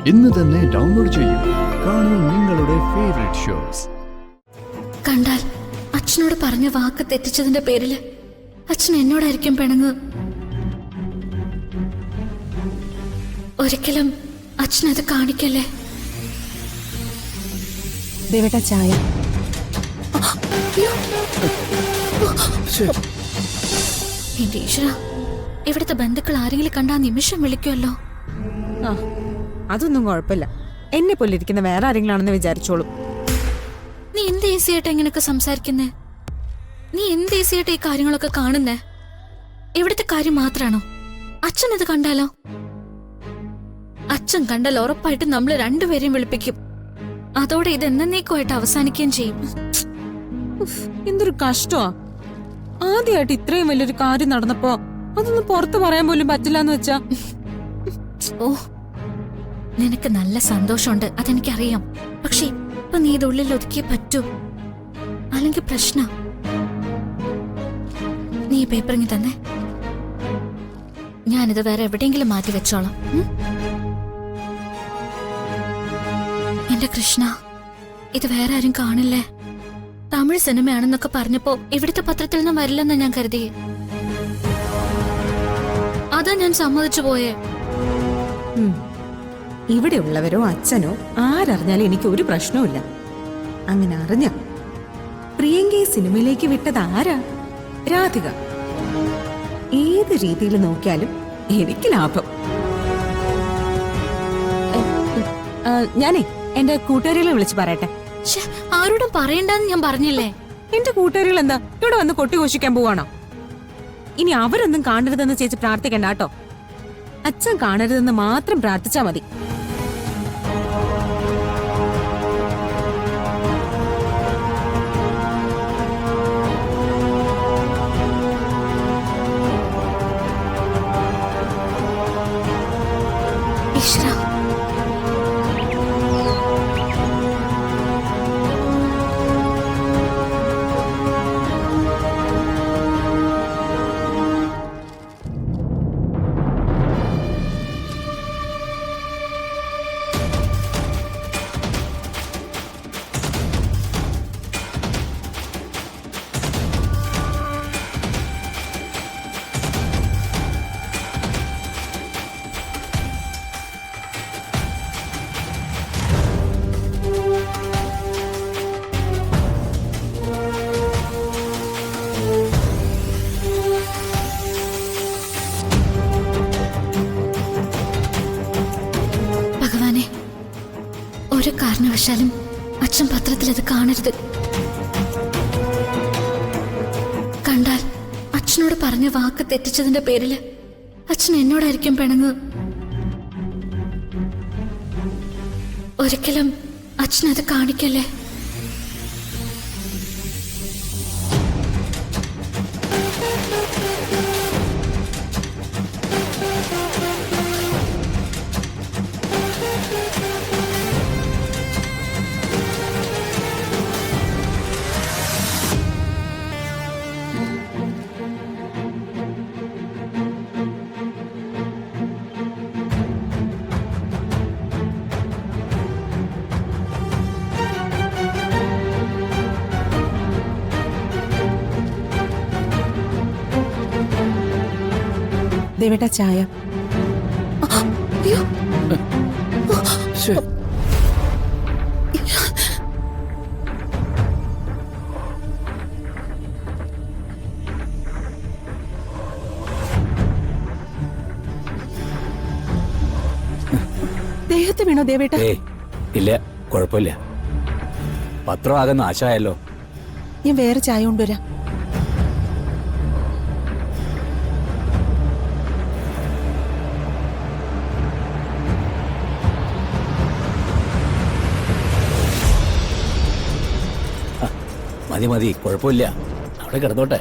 ഇന്ന് തന്നെ ഡൗൺലോഡ് ചെയ്യൂ. കാണൂ നിങ്ങളുടെ ഫേവറേറ്റ് ഷോസ്. കണ്ടാൽ അച്ഛനോട് പറഞ്ഞ വാക്ക് തെറ്റിച്ചതിന്റെ പേരില് അച്ഛൻ എന്നോടായിരിക്കും പിണങ്ങ്. ഒരിക്കലും അച്ഛനത് കാണിക്കല്ലേ. ദേവേട്ട ചായ. എന്റെ ഈശ്വര, ഇവിടുത്തെ ബന്ധുക്കൾ ആരെങ്കിലും കണ്ടാ നിമിഷം വിളിക്കുമല്ലോ. അതൊന്നും കുഴപ്പമില്ല, എന്നെ പോലിരിക്കുന്ന വേറെ ആരെങ്കിലാണെന്ന് വിചാരിച്ചോളും. നീ എന്ത് ഈസിയായിട്ട് എങ്ങനെയൊക്കെ സംസാരിക്കുന്നേ? നീ എന്ത് ഈസിയായിട്ട് ഈ കാര്യങ്ങളൊക്കെ കാണുന്നേ? ഇവിടുത്തെ കാര്യം മാത്രാണോ? അച്ഛനത് കണ്ടാലോ? അച്ഛൻ കണ്ടാൽ ഉറപ്പായിട്ട് നമ്മള് രണ്ടുപേരെയും വിളിപ്പിക്കും. അതോടെ ഇത് എന്നേക്കുമായിട്ട് അവസാനിക്കുകയും ചെയ്യും. എന്തൊരു കഷ്ടമാ. ആദ്യമായിട്ട് ഇത്രയും വലിയൊരു കാര്യം നടന്നപ്പോ അതൊന്നും പുറത്ത് പറയാൻ പോലും പറ്റില്ലെന്ന് വെച്ചാ. ഓ, നിനക്ക് നല്ല സന്തോഷമുണ്ട്, അതെനിക്കറിയാം. പക്ഷെ ഇപ്പൊ നീ ഇത് ഉള്ളിൽ ഒതുക്കിയേ പറ്റൂ, അല്ലെങ്കിൽ പ്രശ്നം. നീ ഈ പേപ്പറിങ്ങി തന്നെ, ഞാനിത് വേറെ എവിടെയെങ്കിലും മാറ്റി വെച്ചോളാം. എന്റെ കൃഷ്ണ, ഇത് വേറെ ആരും കാണില്ലേ? തമിഴ് സിനിമയാണെന്നൊക്കെ പറഞ്ഞപ്പോ ഇവിടുത്തെ പത്രത്തിൽ നിന്നും വരില്ലെന്നാ ഞാൻ കരുതി. അതാ ഞാൻ സമ്മതിച്ചു പോയേ. ഇവിടെ ഉള്ളവരോ അച്ഛനോ ആരറിഞ്ഞാലും എനിക്ക് ഒരു പ്രശ്നവുമില്ല. അങ്ങനെ അറിഞ്ഞ പ്രിയങ്കയെ സിനിമയിലേക്ക് വിട്ടത് ആരാ? രാധിക. ഏത് രീതിയിൽ നോക്കിയാലും എനിക്ക് ലാഭം. ഞാനേ എന്റെ കൂട്ടുകാരികളെ വിളിച്ച് പറയട്ടെ. ആരോടും പറയണ്ടെന്ന് ഞാൻ പറഞ്ഞില്ലേ? എന്റെ കൂട്ടുകാരികൾ എന്താ ഇവിടെ വന്ന് കൊട്ടിഘോഷിക്കാൻ പോവാണോ? ഇനി അവരൊന്നും കാണരുതെന്ന് ചേച്ചി പ്രാർത്ഥിക്കണ്ട കേട്ടോ. അച്ഛൻ കാണരുതെന്ന് മാത്രം പ്രാർത്ഥിച്ചാ മതി. ഒരു കാരണവശാലും അച്ഛൻ പത്രത്തിൽ അത് കാണരുത്. കണ്ടാൽ അച്ഛനോട് പറഞ്ഞ വാക്ക് തെറ്റിച്ചതിന്റെ പേരില് അച്ഛൻ എന്നോടായിരിക്കും പിണങ്ങ്. ഒരിക്കലും അച്ഛനത് കാണിക്കല്ലേ. ദേവേട്ട ചായ. ദേഹത്ത് വീണോ ദേവേട്ട? ഇല്ല, കുഴപ്പമില്ല. പത്രം ആകെ നാശമായല്ലോ. ഞാൻ വേറെ ചായ കൊണ്ടുവരാം. മതി മതി, കുഴപ്പമില്ല, അവിടെ കിടന്നോട്ടെ.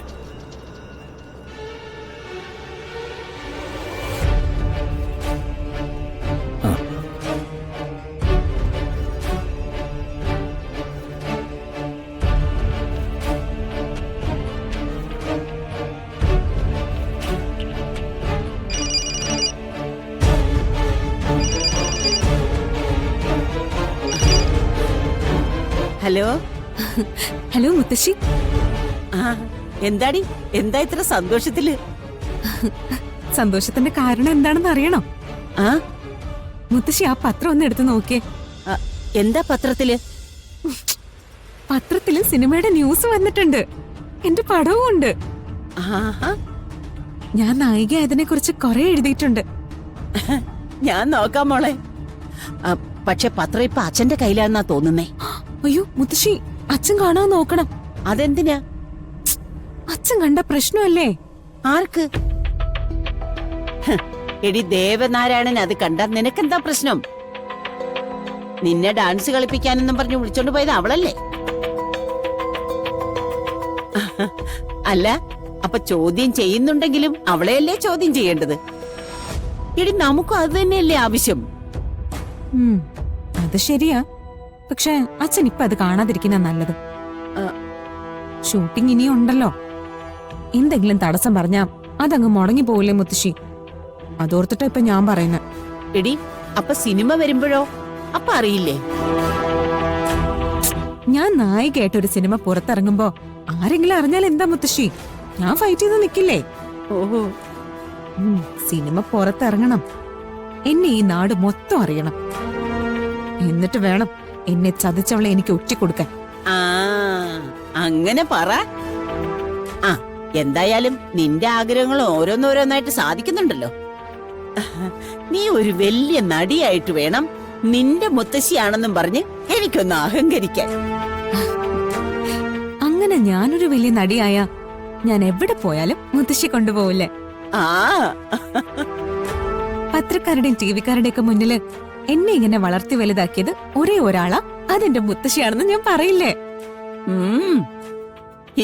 ഹലോ. ഹലോ മുത്തശ്ശി. ആ എന്താടി, എന്താ ഇത്ര സന്തോഷത്തില്? സന്തോഷത്തിന്റെ കാരണം എന്താണെന്ന് അറിയണോ? ആ മുത്തശ്ശി ആ പത്രം ഒന്ന് എടുത്ത് നോക്കിയേ. ആ, എന്താ പത്രത്തില്? പത്രത്തില് സിനിമയുടെ ന്യൂസ് വന്നിട്ടുണ്ട്. എന്റെ പടവും ഉണ്ട്. ആഹാ, ഞാൻ നായികയായതിനെ കുറിച്ച് കുറെ എഴുതിയിട്ടുണ്ട്. ഞാൻ നോക്കാം മോളെ. ആ, പക്ഷെ പത്രം ഇപ്പൊ അച്ഛന്റെ കയ്യിലാന്നാ തോന്നുന്നേ. അയ്യോ മുത്തശ്ശി, അച്ഛൻ കാണാൻ നോക്കണം. അതെന്തിനാ? അച്ഛൻ കണ്ട പ്രശ്നമല്ലേ? ആർക്ക്? ഹ്, എടി ദേവനാരായണൻ അത് കണ്ട നിനക്കെന്താ പ്രശ്നം? നിന്നെ ഡാൻസ് കളിപ്പിക്കാനെന്നും പറഞ്ഞു വിളിച്ചോണ്ട് പോയത് അവളല്ലേ? അല്ല, അപ്പൊ ചോദ്യം ചെയ്യുന്നുണ്ടെങ്കിലും അവളെയല്ലേ ചോദ്യം ചെയ്യേണ്ടത്? എടി നമുക്കും അത് തന്നെയല്ലേ ആവശ്യം? ഉം, അത് ശരിയാ. പക്ഷെ അച്ഛൻ ഇപ്പൊ അത് കാണാതിരിക്കുന്ന നല്ലത്. ആ. ഷൂട്ടിംഗ് ഇനിയും ഉണ്ടല്ലോ. എന്തെങ്കിലും തടസ്സം പറഞ്ഞാ അതങ്ങ് മുടങ്ങി പോവില്ലേ മുത്തശ്ശി? അതോർത്തിട്ടാ ഇപ്പൊ ഞാൻ പറയുന്നത്. എടി അപ്പൊ സിനിമ വരുമ്പോഴോ? അപ്പൊ അറിയില്ലേ? ഞാൻ നായികയായിട്ട് ഒരു സിനിമ പുറത്തിറങ്ങുമ്പോ ആരെങ്കിലും അറിഞ്ഞാൽ എന്താ മുത്തശ്ശി? ഞാൻ ഫൈറ്റ് ചെയ്ത് നിക്കില്ലേ? ഓഹോ, സിനിമ പുറത്തിറങ്ങണം. എന്നെ ഈ നാട് മൊത്തം അറിയണം. എന്നിട്ട് വേണം എന്നെ ചതിച്ചവളെ എനിക്ക് ഒറ്റിക്കൊടുക്കാൻ. ആ അങ്ങനെ പറ. ആ എന്തായാലും നിന്റെ ആഗ്രഹങ്ങൾ ഓരോന്നോരോന്നായിട്ട് സാധിക്കുന്നുണ്ടല്ലോ. നീ ഒരു വലിയ നടിയായിട്ട് വേണം നിന്റെ മുത്തശ്ശിയാണെന്നും പറഞ്ഞ് എനിക്കൊന്ന് അഹങ്കരിക്കാൻ. അങ്ങനെ ഞാനൊരു വലിയ നടിയായ ഞാൻ എവിടെ പോയാലും മുത്തശ്ശി കൊണ്ടുപോവില്ലേ? ആ പത്രക്കാരുടെയും ടിവിക്കാരുടെയും ഒക്കെ മുന്നില് എന്നെ ഇങ്ങനെ വളർത്തി വലുതാക്കിയത് ഒരേ ഒരാളാ, അതെന്റെ മുത്തശ്ശിയാണെന്ന് ഞാൻ പറയില്ലേ?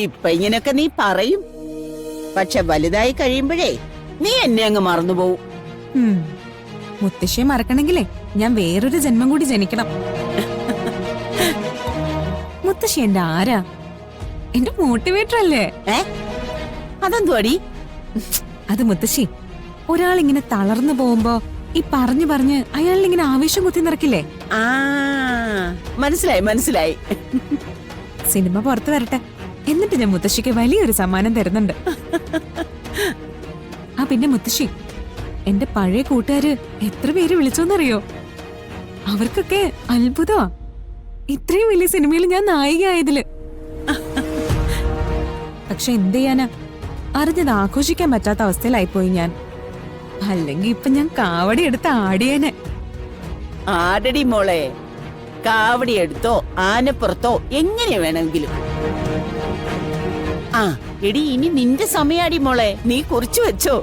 ഇപ്പൊ ഇങ്ങനൊക്കെ നീ പറയും. പക്ഷെ വലുതായി കഴിയുമ്പോഴേ നീ എന്നെ അങ്ങ് മറന്നുപോവും. മുത്തശ്ശിയെ മറക്കണെങ്കിലേ ഞാൻ വേറൊരു ജന്മം കൂടി ജനിക്കണം. മുത്തശ്ശി എന്റെ ആരാ? എന്റെ മോട്ടിവേറ്റർ അല്ലേ? അതെന്തുവാടി? അത് മുത്തശ്ശി, ഒരാളിങ്ങനെ തളർന്നു പോകുമ്പോ ഈ പറഞ്ഞു പറഞ്ഞ് അയാളിങ്ങനെ ആവേശം കുത്തി നിറക്കില്ലേ? ആ മനസ്സിലായി മനസ്സിലായി. സിനിമ പുറത്തു വരട്ടെ, എന്നിട്ട് ഞാൻ മുത്തശ്ശിക്ക് വലിയൊരു സമ്മാനം തരുന്നുണ്ട്. ആ പിന്നെ മുത്തശ്ശി, എന്റെ പഴയ കൂട്ടുകാര് എത്ര പേര് വിളിച്ചോന്നറിയോ? അവർക്കൊക്കെ അത്ഭുതമാ ഇത്രയും വലിയ സിനിമയിൽ ഞാൻ നായികയായതില്. പക്ഷെ എന്ത് ചെയ്യാനാ, അറിഞ്ഞത് ആഘോഷിക്കാൻ പറ്റാത്ത അവസ്ഥയിലായിപ്പോയി ഞാൻ. അല്ലെങ്കിൽ ഇപ്പൊ ഞാൻ കാവടി എടുത്ത് ആടിയേനെ. ആടടി മോളെ, കാവടി എടുത്തോ ആനപ്പുറത്തോ എങ്ങനെ വേണമെങ്കിലും. ആ എടി, ഇനി നിന്റെ സമയാടി മോളെ, നീ കുറിച്ചു വെച്ചോ.